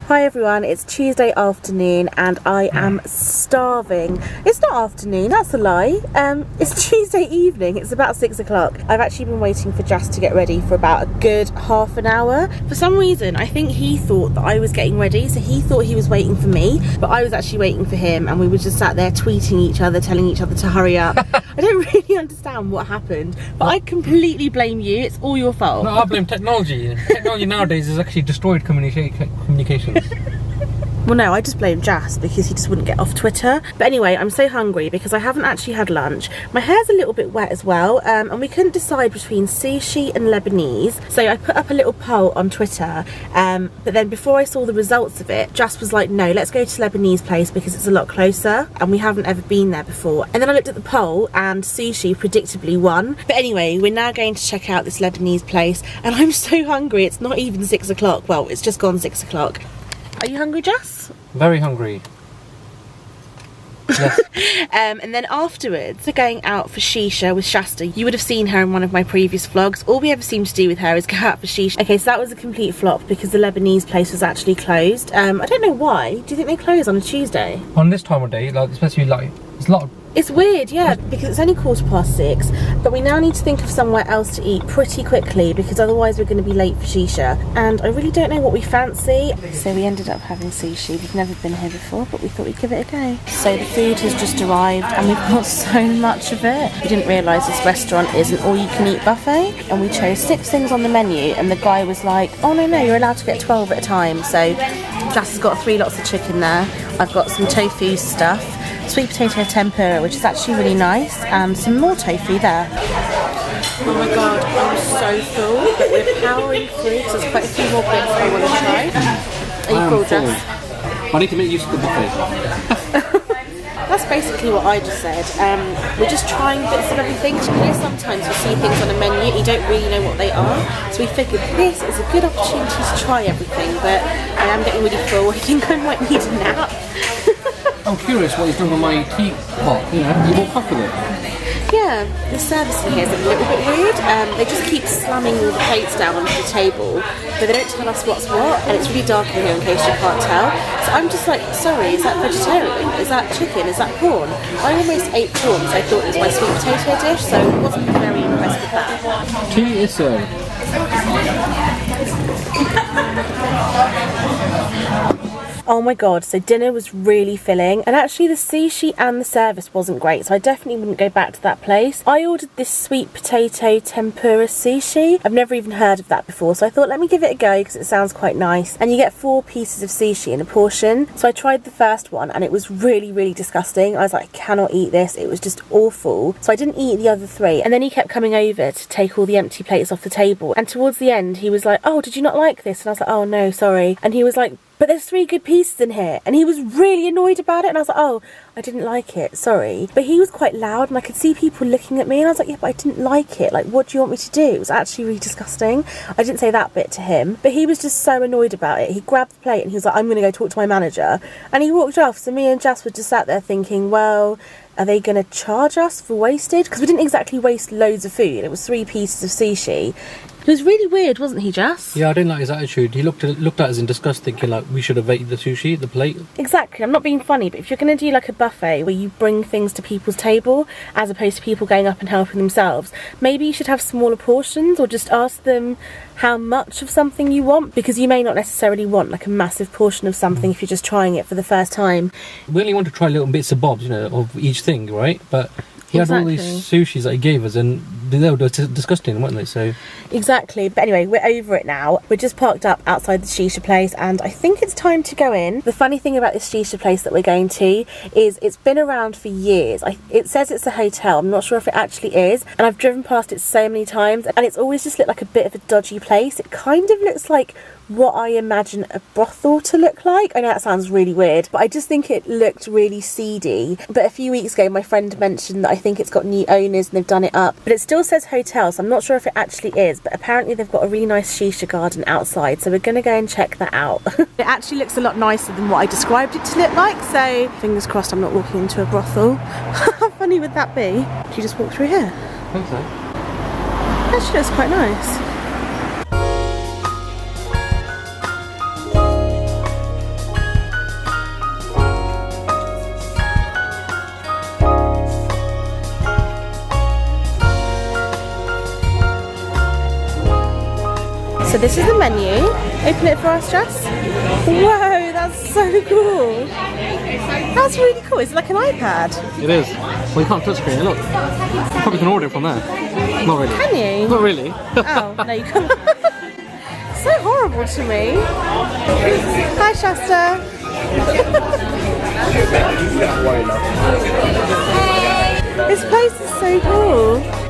Hi everyone, it's Tuesday afternoon and I am starving. It's not afternoon, that's a lie. It's Tuesday evening, it's about 6 o'clock. I've actually been waiting for JASS to get ready for about a good half an hour. For some reason, I think he thought that I was getting ready, so he thought he was waiting for me, but I was actually waiting for him and we were just sat there tweeting each other, telling each other to hurry up. I don't really understand what happened, but I completely blame you, it's all your fault. No, I blame technology. Technology nowadays has actually destroyed communication. Well no, I just blame JASS because he just wouldn't get off Twitter. But anyway, I'm so hungry because I haven't actually had lunch. My hair's a little bit wet as well, and we couldn't decide between sushi and Lebanese. So I put up a little poll on Twitter, but then before I saw the results of it, JASS was like, no, let's go to Lebanese place because it's a lot closer and we haven't ever been there before. And then I looked at the poll and sushi predictably won. But anyway, we're now going to check out this Lebanese place and I'm so hungry. It's not even 6 o'clock. Well, it's just gone 6 o'clock. Are you hungry, JASS? Very hungry. Yes. And then afterwards, we're going out for Shisha with Shasta. You would have seen her in one of my previous vlogs. All we ever seem to do with her is go out for Shisha. Okay, so that was a complete flop because the Lebanese place was actually closed. I don't know why. Do you think they close on a Tuesday? On this time of day, like especially like it's a lot of... It's weird, yeah, because it's only 6:15, but we now need to think of somewhere else to eat pretty quickly because otherwise we're going to be late for Shisha. And I really don't know what we fancy. So we ended up having sushi. We've never been here before, but we thought we'd give it a go. So the food has just arrived and we've got so much of it. We didn't realise this restaurant is an all-you-can-eat buffet, and we chose 6 things on the menu and the guy was like, oh no, you're allowed to get 12 at a time. So JASS has got 3 lots of chicken there. I've got some tofu stuff, sweet potato tempura, which is actually really nice, and some more tofu there. Oh my god, I'm so full, but we're powering through because there's quite a few more bits I want to try. Are you full, JASS? I need to make use of the buffet. That's basically what I just said. We're just trying bits of everything. You know, sometimes you see things on a menu, you don't really know what they are. So we figured this is a good opportunity to try everything, but I am getting really full. I think I might need a nap. I'm curious what he's done with my teapot. You know, you walk off with it. Yeah, the service in here is a little bit rude. They just keep slamming all the plates down onto the table, but they don't tell us what's what, and it's really dark in here in case you can't tell. So I'm just like, sorry, is that vegetarian? Is that chicken? Is that corn? I almost ate corn because I thought it was my sweet potato dish, so I wasn't very impressed with that. Tea is served. Oh my god, so dinner was really filling, and actually the sushi and the service wasn't great, so I definitely wouldn't go back to that place. I ordered this sweet potato tempura sushi. I've never even heard of that before, so I thought let me give it a go because it sounds quite nice. And you get 4 pieces of sushi in a portion. So I tried the first one and it was really disgusting. I was like, I cannot eat this. It was just awful. So I didn't eat the other 3, and then he kept coming over to take all the empty plates off the table, and towards the end he was like, oh, did you not like this? And I was like, oh no, sorry. And he was like, but there's 3 good pieces in here, and he was really annoyed about it, and I was like, oh, I didn't like it, sorry. But he was quite loud and I could see people looking at me, and I was like, yeah, but I didn't like it, like what do you want me to do? It was actually really disgusting. I didn't say that bit to him, but he was just so annoyed about it. He grabbed the plate and he was like, I'm gonna go talk to my manager, and he walked off. So me and JASS were just sat there thinking, well, are they going to charge us for wasted? Because we didn't exactly waste loads of food. It was 3 pieces of sushi. It was really weird, wasn't he, JASS? Yeah, I didn't like his attitude. He looked at us in disgust, thinking like we should have ate the sushi, the plate. Exactly. I'm not being funny, but if you're going to do like a buffet where you bring things to people's table as opposed to people going up and helping themselves, maybe you should have smaller portions, or just ask them how much of something you want, because you may not necessarily want like a massive portion of something if you're just trying it for the first time. We only want to try little bits and bobs, you know, of each thing, right? But he had all these sushis that he gave us, and they were disgusting, weren't they? So exactly. But anyway, we're over it now. We're just parked up outside the Shisha place, and I think it's time to go in. The funny thing about this Shisha place that we're going to is it's been around for years. It says it's a hotel. I'm not sure if it actually is, and I've driven past it so many times, and it's always just looked like a bit of a dodgy place. It kind of looks like what I imagine a brothel to look like. I know that sounds really weird, but I just think it looked really seedy. But a few weeks ago my friend mentioned that I think it's got new owners and they've done it up, but it still says hotel, so I'm not sure if it actually is, but apparently they've got a really nice shisha garden outside, so we're gonna go and check that out. It actually looks a lot nicer than what I described it to look like, so fingers crossed I'm not walking into a brothel. How funny would that be? Did you just walk through here? I think so. Actually looks quite nice. this is the menu. Open it for us, Jess. Whoa, that's so cool. That's really cool. It's like an iPad. It is. Well, you can't touchscreen it, look. You probably can order it from there. Not really. Can you? Not really. Oh, no you can't. So horrible to me. Hi, Shasta. This place is so cool.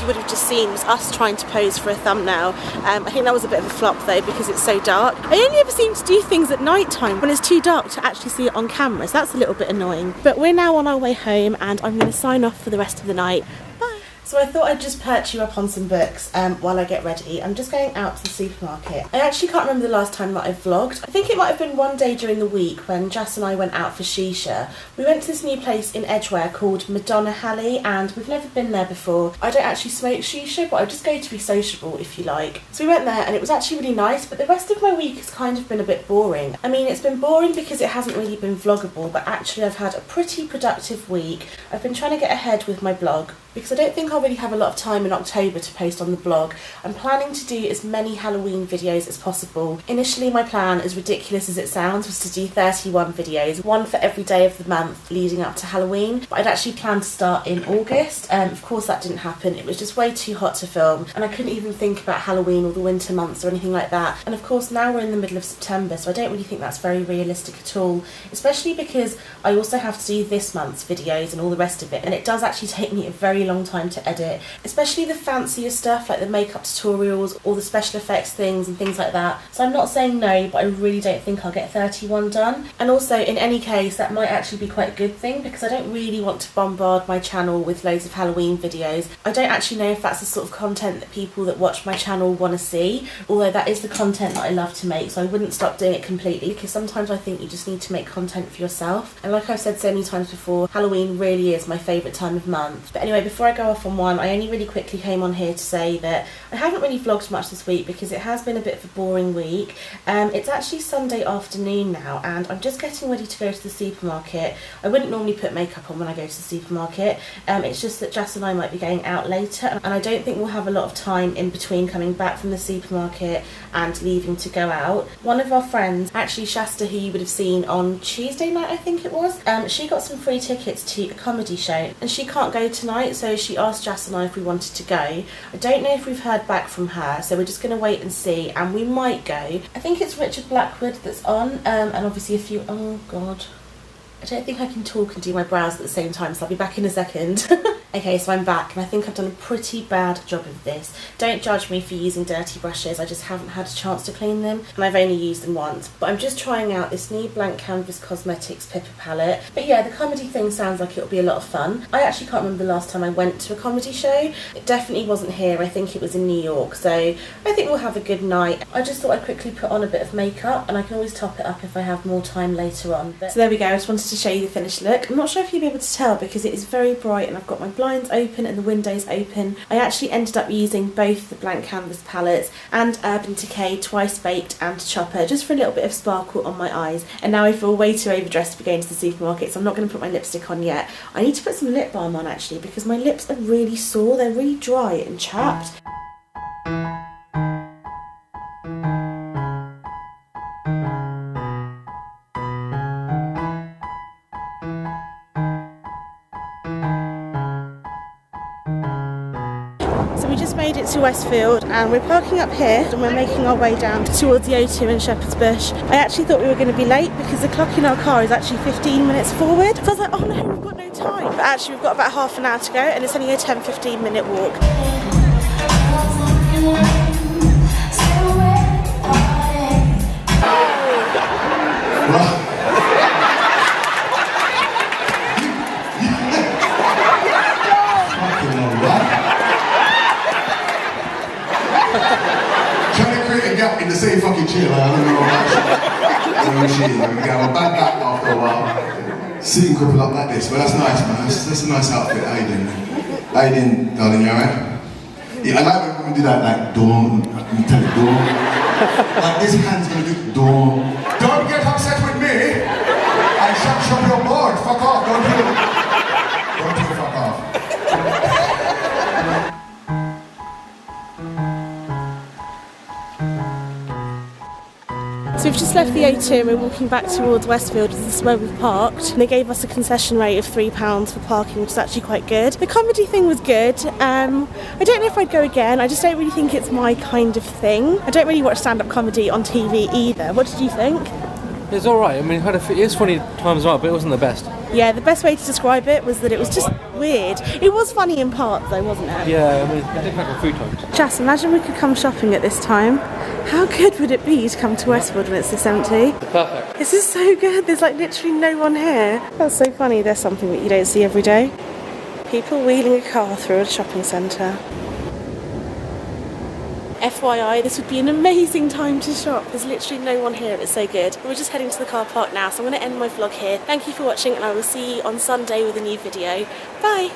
You would have just seen was us trying to pose for a thumbnail. I think that was a bit of a flop though because it's so dark. I only ever seem to do things at night time when it's too dark to actually see it on camera, so that's a little bit annoying. But we're now on our way home and I'm going to sign off for the rest of the night. Bye! So I thought I'd just perch you up on some books while I get ready. I'm just going out to the supermarket. I actually can't remember the last time that I vlogged. I think it might have been one day during the week when Jass and I went out for Shisha. We went to this new place in Edgware called Madonna Halley and we've never been there before. I don't actually smoke Shisha, but I just go to be sociable if you like. So we went there and it was actually really nice, but the rest of my week has kind of been a bit boring. I mean, it's been boring because it hasn't really been vloggable, but actually I've had a pretty productive week. I've been trying to get ahead with my blog because I don't think I'll really have a lot of time in October to post on the blog. I'm planning to do as many Halloween videos as possible. Initially my plan, as ridiculous as it sounds, was to do 31 videos, one for every day of the month leading up to Halloween, but I'd actually planned to start in August. Of course that didn't happen, it was just way too hot to film and I couldn't even think about Halloween or the winter months or anything like that. And of course now we're in the middle of September, so I don't really think that's very realistic at all, especially because I also have to do this month's videos and all the rest of it, and it does actually take me a very long time to edit, especially the fancier stuff like the makeup tutorials or the special effects things and things like that. So I'm not saying no, but I really don't think I'll get 31 done. And also in any case that might actually be quite a good thing because I don't really want to bombard my channel with loads of Halloween videos. I don't actually know if that's the sort of content that people that watch my channel want to see, although that is the content that I love to make, so I wouldn't stop doing it completely because sometimes I think you just need to make content for yourself. And like I've said so many times before, Halloween really is my favourite time of month. But anyway, before I go off on one, I only really quickly came on here to say that I haven't really vlogged much this week because it has been a bit of a boring week. It's actually Sunday afternoon now and I'm just getting ready to go to the supermarket. I wouldn't normally put makeup on when I go to the supermarket. It's just that Jass and I might be going out later and I don't think we'll have a lot of time in between coming back from the supermarket and leaving to go out. One of our friends, actually Shasta, who you would have seen on Tuesday night I think it was, she got some free tickets to a comedy show and she can't go tonight, so she asked Jass and I if we wanted to go. I don't know if we've heard back from her, so we're just going to wait and see, and we might go. I think it's Richard Blackwood that's on, and obviously a few... Oh god, I don't think I can talk and do my brows at the same time, so I'll be back in a second. Okay, so I'm back and I think I've done a pretty bad job of this. Don't judge me for using dirty brushes, I just haven't had a chance to clean them and I've only used them once. But I'm just trying out this new Blank Canvas Cosmetics Pipper palette. But yeah, the comedy thing sounds like it'll be a lot of fun. I actually can't remember the last time I went to a comedy show. It definitely wasn't here, I think it was in New York, so I think we'll have a good night. I just thought I'd quickly put on a bit of makeup and I can always top it up if I have more time later on. So there we go, I just wanted to show you the finished look. I'm not sure if you'll be able to tell because it is very bright and I've got my blinds open and the windows open. I actually ended up using both the Blank Canvas palettes and Urban Decay Twice Baked and Chopper just for a little bit of sparkle on my eyes. And now I feel way too overdressed to be going to the supermarket, so I'm not going to put my lipstick on yet. I need to put some lip balm on actually because my lips are really sore, they're really dry and chapped. We just made it to Westfield and we're parking up here and we're making our way down towards the O2 in Shepherd's Bush. I actually thought we were going to be late because the clock in our car is actually 15 minutes forward. So I was like, oh no, we've got no time. But actually we've got about half an hour to go and it's only a 10-15 minute walk. chill. I don't know what she is. We get our back after a while. Sitting crippled up like this, but that's nice, man. That's a nice outfit. How you doing? How you doing, darling? You alright? Yeah, I like when we do that, like, dawn, tell it dawn. Like, this hand's gonna do dawn. Don't get upset with me. I shut your board. Fuck off. Don't do it. Fuck off. So we've just left the O2 and we're walking back towards Westfield. This is where we've parked. And they gave us a concession rate of £3 for parking, which is actually quite good. The comedy thing was good. I don't know if I'd go again. I just don't really think it's my kind of thing. I don't really watch stand-up comedy on TV either. What did you think? It's alright. I mean, it is funny times right, but it wasn't the best. Yeah, the best way to describe it was that it was just weird. It was funny in parts though, wasn't it? Yeah, I mean, I did like a few times. Jess, imagine we could come shopping at this time. How good would it be to come to Westfield when it's this empty? Perfect. This is so good. There's like literally no one here. That's so funny. There's something that you don't see every day. People wheeling a car through a shopping centre. FYI, this would be an amazing time to shop. There's literally no one here. It's so good. We're just heading to the car park now, so I'm going to end my vlog here. Thank you for watching, and I will see you on Sunday with a new video. Bye!